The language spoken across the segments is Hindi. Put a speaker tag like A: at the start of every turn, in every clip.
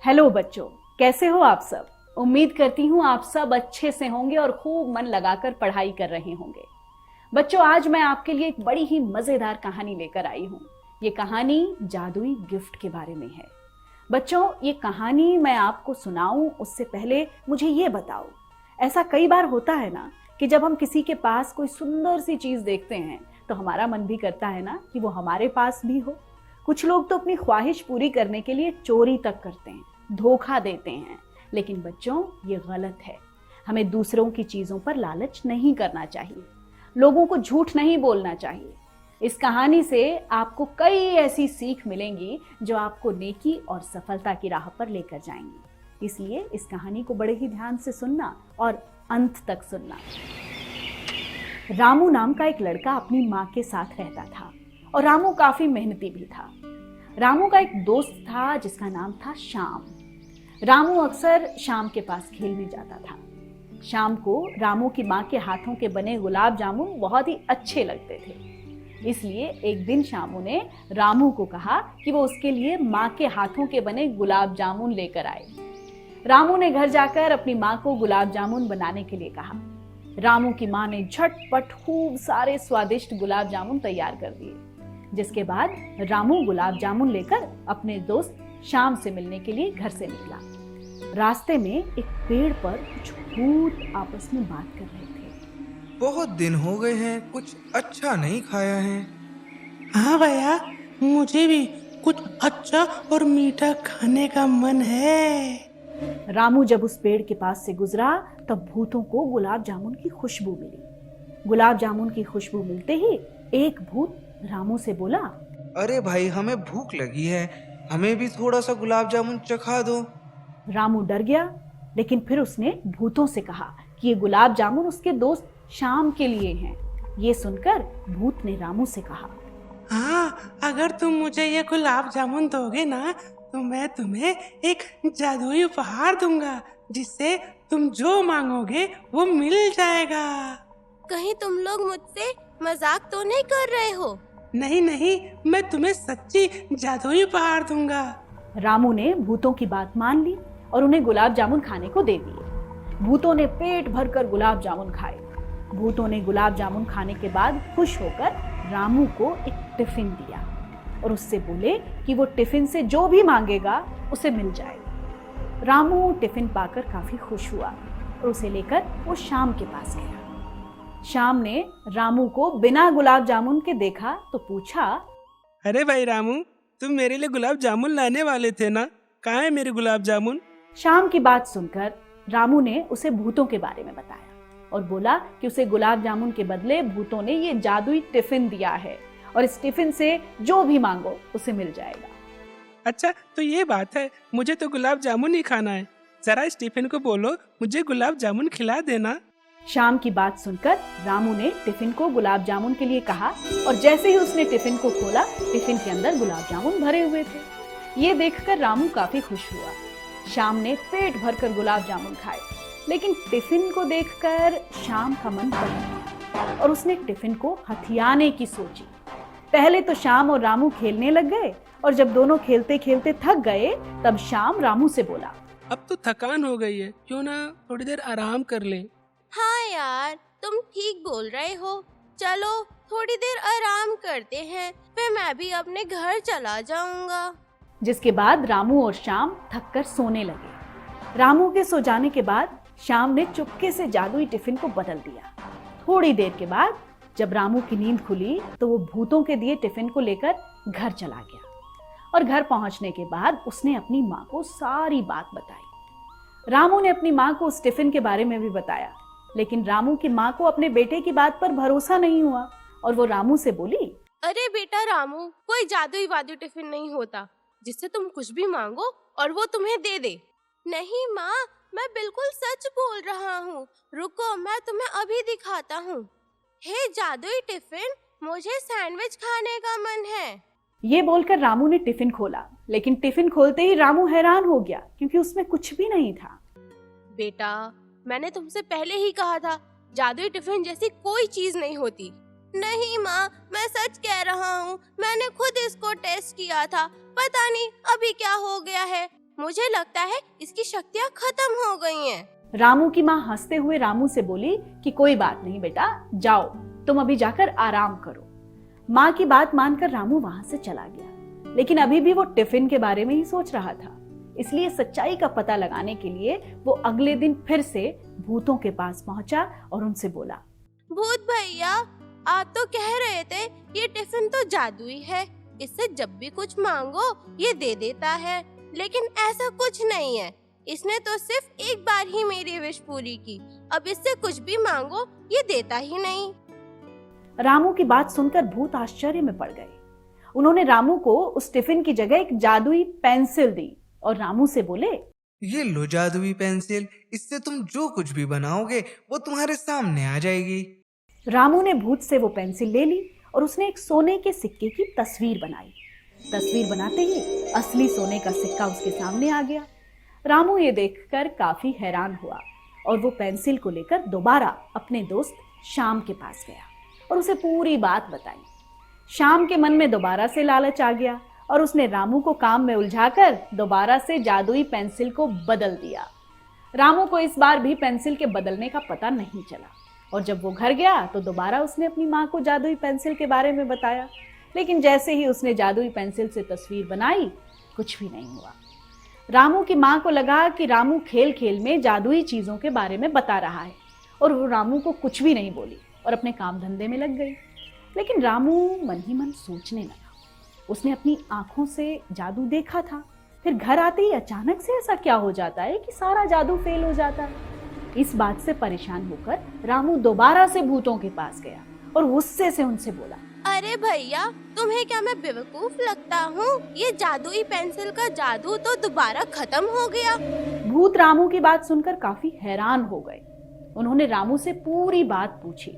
A: हेलो बच्चों, कैसे हो आप सब। उम्मीद करती हूँ आप सब अच्छे से होंगे और खूब मन लगाकर पढ़ाई कर रहे होंगे। बच्चों, आज मैं आपके लिए एक बड़ी ही मजेदार कहानी लेकर आई हूँ। ये कहानी जादुई गिफ्ट के बारे में है। बच्चों, ये कहानी मैं आपको सुनाऊं उससे पहले मुझे ये बताओ, ऐसा कई बार होता है ना कि जब हम किसी के पास कोई सुंदर सी चीज देखते हैं तो हमारा मन भी करता है ना कि वो हमारे पास भी हो। कुछ लोग तो अपनी ख्वाहिश पूरी करने के लिए चोरी तक करते हैं, धोखा देते हैं। लेकिन बच्चों, ये गलत है। हमें दूसरों की चीजों पर लालच नहीं करना चाहिए, लोगों को झूठ नहीं बोलना चाहिए। इस कहानी से आपको कई ऐसी सीख मिलेंगी जो आपको नेकी और सफलता की राह पर लेकर जाएंगी। इसलिए इस कहानी को बड़े ही ध्यान से सुनना और अंत तक सुनना। रामू नाम का एक लड़का अपनी माँ के साथ रहता था और रामू काफी मेहनती भी था। रामू का एक दोस्त था जिसका नाम था श्याम। रामू अक्सर श्याम के पास खेलने जाता था। शाम को रामू की माँ के हाथों के बने गुलाब जामुन बहुत ही अच्छे लगते थे। इसलिए एक दिन शामू ने रामू को कहा कि वो उसके लिए माँ के हाथों के बने गुलाब जामुन लेकर आए। रामू ने घर जाकर अपनी माँ को गुलाब जामुन बनाने के लिए कहा। रामू की माँ ने झटपट खूब सारे स्वादिष्ट गुलाब जामुन तैयार कर दिए, जिसके बाद रामू गुलाब जामुन लेकर अपने दोस्त श्याम से मिलने के लिए घर से निकला। रास्ते में एक पेड़ पर कुछ भूत आपस में बात कर रहे थे।
B: बहुत दिन हो गए हैं, कुछ अच्छा नहीं खाया है।
C: हाँ भैया, मुझे भी कुछ अच्छा और मीठा खाने का मन है।
A: रामू जब उस पेड़ के पास से गुजरा तब भूतों को गुलाब जामुन की खुशबू मिली। गुलाब जामुन की खुशबू मिलते ही एक भूत रामू से बोला,
B: अरे भाई, हमें भूख लगी है, हमें भी थोड़ा सा गुलाब जामुन चखा दो।
A: रामू डर गया, लेकिन फिर उसने भूतों से कहा कि ये गुलाब जामुन उसके दोस्त श्याम के लिए हैं। ये सुनकर भूत ने रामू से कहा,
C: हाँ, अगर तुम मुझे ये गुलाब जामुन दोगे ना तो मैं तुम्हें एक जादुई उपहार दूंगा, जिससे तुम जो मांगोगे वो मिल जाएगा।
D: कहीं तुम लोग मुझसे मजाक तो नहीं कर रहे हो?
C: नहीं नहीं, मैं तुम्हें सच्ची जादुई उपहार दूंगा।
A: रामू ने भूतों की बात मान ली और उन्हें गुलाब जामुन खाने को दे दिए। भूतों ने पेट भरकर गुलाब जामुन खाए। भूतों ने गुलाब जामुन खाने के बाद खुश होकर रामू को एक टिफिन दिया और उससे बोले कि वो टिफिन से जो भी मांगेगा उसे मिल जाएगा। रामू टिफिन पाकर काफी खुश हुआ और उसे लेकर वो श्याम के पास गया। श्याम ने रामू को बिना गुलाब जामुन के देखा तो पूछा,
C: अरे भाई रामू, तुम मेरे लिए गुलाब जामुन लाने वाले थे ना? कहाँ है मेरे गुलाब जामुन?
A: श्याम की बात सुनकर रामू ने उसे भूतों के बारे में बताया और बोला कि उसे गुलाब जामुन के बदले भूतों ने ये जादुई टिफिन दिया है और इस टिफिन से जो भी मांगो उसे मिल जाएगा।
C: अच्छा, तो ये बात है, मुझे तो गुलाब जामुन ही खाना है। जरा इस टिफिन को बोलो मुझे गुलाब जामुन खिला देना।
A: शाम की बात सुनकर रामू ने टिफिन को गुलाब जामुन के लिए कहा और जैसे ही उसने टिफिन को खोला, टिफिन के अंदर गुलाब जामुन भरे हुए थे। ये देखकर रामू काफी खुश हुआ। शाम ने पेट भरकर गुलाब जामुन खाए, लेकिन टिफिन को देखकर शाम का मन बदल गया और उसने टिफिन को हथियाने की सोची। पहले तो शाम और रामू खेलने लग गए और जब दोनों खेलते खेलते थक गए तब शाम रामू से बोला,
C: अब तो थकान हो गई है, क्यों ना थोड़ी देर आराम कर ले।
D: हाँ यार, तुम ठीक बोल रहे हो। चलो थोड़ी देर आराम करते हैं, फिर मैं भी अपने घर चला जाऊंगा।
A: जिसके बाद रामू और शाम थककर सोने लगे। रामू के सो जाने के बाद शाम ने चुपके से जादुई टिफिन को बदल दिया। थोड़ी देर के बाद जब रामू की नींद खुली तो वो भूतों के दिए टिफिन को लेकर घर चला गया और घर पहुंचने के बाद उसने अपनी माँ को सारी बात बताई। रामू ने अपनी माँ को उस टिफिन के बारे में भी बताया, लेकिन रामू की माँ को अपने बेटे की बात पर भरोसा नहीं हुआ और वो रामू से बोली,
D: अरे बेटा रामू, कोई जादुई वादुई टिफिन नहीं होता जिससे तुम कुछ भी मांगो और वो तुम्हें दे दे। नहीं माँ, मैं बिल्कुल सच बोल रहा हूँ। रुको, मैं तुम्हें अभी दिखाता हूँ। हे जादुई टिफिन, मुझे सैंडविच खाने का मन है।
A: ये बोलकर रामू ने टिफिन खोला, लेकिन टिफिन खोलते ही रामू हैरान हो गया क्योंकि उसमें कुछ भी नहीं था।
D: बेटा, मैंने तुमसे पहले ही कहा था, जादुई टिफिन जैसी कोई चीज नहीं होती। नहीं माँ, मैं सच कह रहा हूँ, मैंने खुद इसको टेस्ट किया था। पता नहीं अभी क्या हो गया है, मुझे लगता है इसकी शक्तियाँ खत्म हो गई हैं।
A: रामू की माँ हंसते हुए रामू से बोली कि कोई बात नहीं बेटा, जाओ तुम अभी जाकर आराम करो। माँ की बात मानकर रामू वहां से चला गया, लेकिन अभी भी वो टिफिन के बारे में ही सोच रहा था। इसलिए सच्चाई का पता लगाने के लिए वो अगले दिन फिर से भूतों के पास पहुंचा और उनसे बोला,
D: भूत भैया, आप तो कह रहे थे ये टिफिन तो जादुई है, इससे जब भी कुछ मांगो ये दे देता है, लेकिन ऐसा कुछ नहीं है। इसने तो सिर्फ एक बार ही मेरी विश पूरी की, अब इससे कुछ भी मांगो ये देता ही नहीं।
A: रामू की बात सुनकर भूत आश्चर्य में पड़ गए। उन्होंने रामू को उस टिफिन की जगह एक जादुई पेंसिल दी और रामू से बोले,
B: ये लो जादुई पेंसिल, इससे तुम जो कुछ भी बनाओगे वो तुम्हारे सामने आ जाएगी।
A: रामू ने भूत से वो पेंसिल ले ली और उसने एक सोने के सिक्के की तस्वीर बनाई। तस्वीर बनाते ही असली सोने का सिक्का उसके सामने आ गया। रामू ये देखकर काफी हैरान हुआ और वो पेंसिल को लेकर दोबारा अपने दोस्त श्याम के पास गया और उसे पूरी बात बताई। श्याम के मन में दोबारा से लालच आ गया और उसने रामू को काम में उलझाकर दोबारा से जादुई पेंसिल को बदल दिया। रामू को इस बार भी पेंसिल के बदलने का पता नहीं चला और जब वो घर गया तो दोबारा उसने अपनी माँ को जादुई पेंसिल के बारे में बताया, लेकिन जैसे ही उसने जादुई पेंसिल से तस्वीर बनाई कुछ भी नहीं हुआ। रामू की माँ को लगा कि रामू खेल खेल में जादुई चीजों के बारे में बता रहा है और वो रामू को कुछ भी नहीं बोली और अपने काम धंधे में लग गई। लेकिन रामू मन ही मन सोचने लगा, उसने अपनी आंखों से जादू देखा था, फिर घर आते ही अचानक से ऐसा क्या हो जाता है कि सारा जादू फेल हो जाता है। इस बात से परेशान होकर रामू दोबारा से भूतों के पास गया और गुस्से से उनसे बोला,
D: अरे भैया, तुम्हें क्या मैं बेवकूफ लगता हूँ? ये जादुई पेंसिल का जादू तो दोबारा खत्म हो गया।
A: भूत रामू की बात सुनकर काफी हैरान हो गए। उन्होंने रामू से पूरी बात पूछी।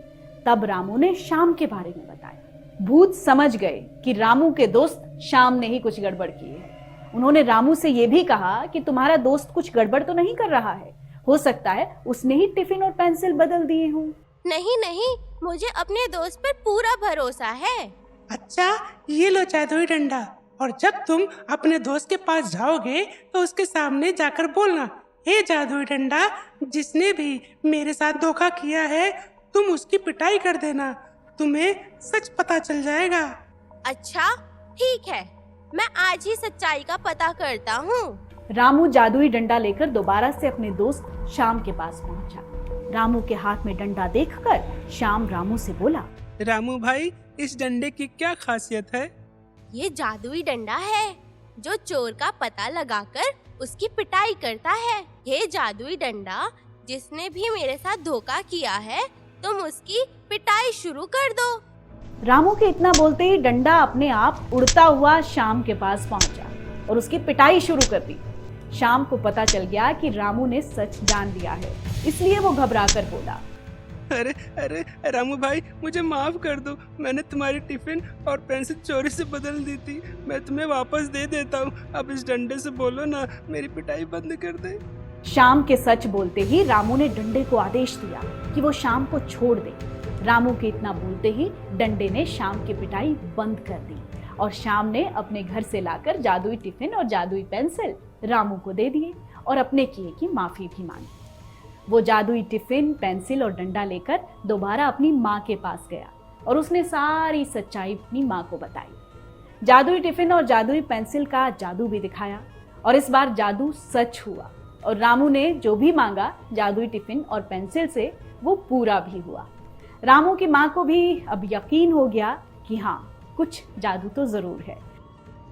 A: तब रामू ने श्याम के बारे में बताया। भूत समझ गए कि रामू के दोस्त श्याम ने ही कुछ गड़बड़ की है। उन्होंने रामू से यह भी कहा कि तुम्हारा दोस्त कुछ गड़बड़ तो नहीं कर रहा है, हो सकता है उसने ही टिफिन और पेंसिल बदल दिए हों।
D: नहीं नहीं, मुझे अपने दोस्त पर पूरा भरोसा है।
C: अच्छा, ये लो जादुई डंडा, और जब तुम अपने दोस्त के पास जाओगे तो उसके सामने जाकर बोलना, हे जादुई डंडा, जिसने भी मेरे साथ धोखा किया है तुम उसकी पिटाई कर देना, तुम्हें सच पता चल जाएगा।
D: अच्छा ठीक है, मैं आज ही सच्चाई का पता करता हूँ।
A: रामू जादुई डंडा लेकर दोबारा से अपने दोस्त श्याम के पास पहुंचा। रामू के हाथ में डंडा देखकर श्याम रामू से बोला,
C: रामू भाई, इस डंडे की क्या खासियत है?
D: ये जादुई डंडा है जो चोर का पता लगाकर उसकी पिटाई करता है। ये जादुई डंडा, जिसने भी मेरे साथ धोखा किया है तुम उसकी पिटाई शुरू कर दो।
A: रामू के इतना बोलते ही डंडा अपने आप उड़ता हुआ श्याम के पास पहुंचा और उसकी पिटाई शुरू कर दी। श्याम को पता चल गया कि रामू ने सच जान लिया है, इसलिए वो घबराकर बोला,
C: अरे अरे रामू भाई, मुझे माफ कर दो, मैंने तुम्हारी टिफिन और पेंसिल चोरी से बदल दी थी, मैं तुम्हें वापस दे देता हूँ। अब इस डंडे से बोलो ना, मेरी पिटाई बंद कर दे।
A: श्याम के सच बोलते ही रामू ने डंडे को आदेश दिया कि वो श्याम को छोड़ दे। रामू के इतना बोलते ही डंडे ने श्याम की पिटाई बंद कर दी और श्याम ने अपने घर से लाकर जादुई टिफिन और जादुई पेंसिल रामू को दे दिए और अपने किए की माफी भी मांगी। वो जादुई टिफिन, पेंसिल और डंडा लेकर दोबारा अपनी माँ के पास गया और उसने सारी सच्चाई अपनी माँ को बताई। जादुई टिफिन और जादुई पेंसिल का जादू भी दिखाया और इस बार जादू सच हुआ और रामू ने जो भी मांगा जादुई टिफिन और पेंसिल से वो पूरा भी हुआ। रामू की माँ को भी अब यकीन हो गया कि हाँ, कुछ जादू तो जरूर है।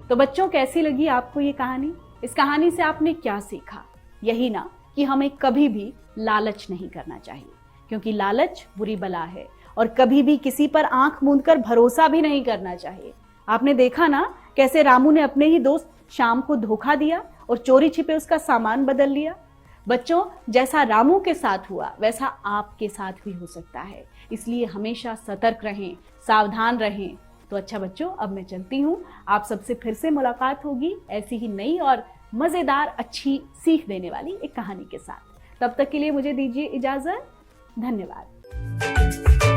A: तो बच्चों, कैसी लगी आपको ये कहानी? इस कहानी से आपने क्या सीखा? यही ना कि हमें कभी भी लालच नहीं करना चाहिए, क्योंकि लालच बुरी बला है और कभी भी किसी पर आंख मूंदकर भरोसा भी नहीं करना चाहिए। आपने देखा ना कैसे रामू ने अपने ही दोस्त श्याम को धोखा दिया और चोरी छिपे उसका सामान बदल लिया। बच्चों, जैसा रामू के साथ हुआ वैसा आपके साथ भी हो सकता है, इसलिए हमेशा सतर्क रहें, सावधान रहें। तो अच्छा बच्चों, अब मैं चलती हूँ। आप सबसे फिर से मुलाकात होगी ऐसी ही नई और मजेदार, अच्छी सीख देने वाली एक कहानी के साथ। तब तक के लिए मुझे दीजिए इजाजत। धन्यवाद।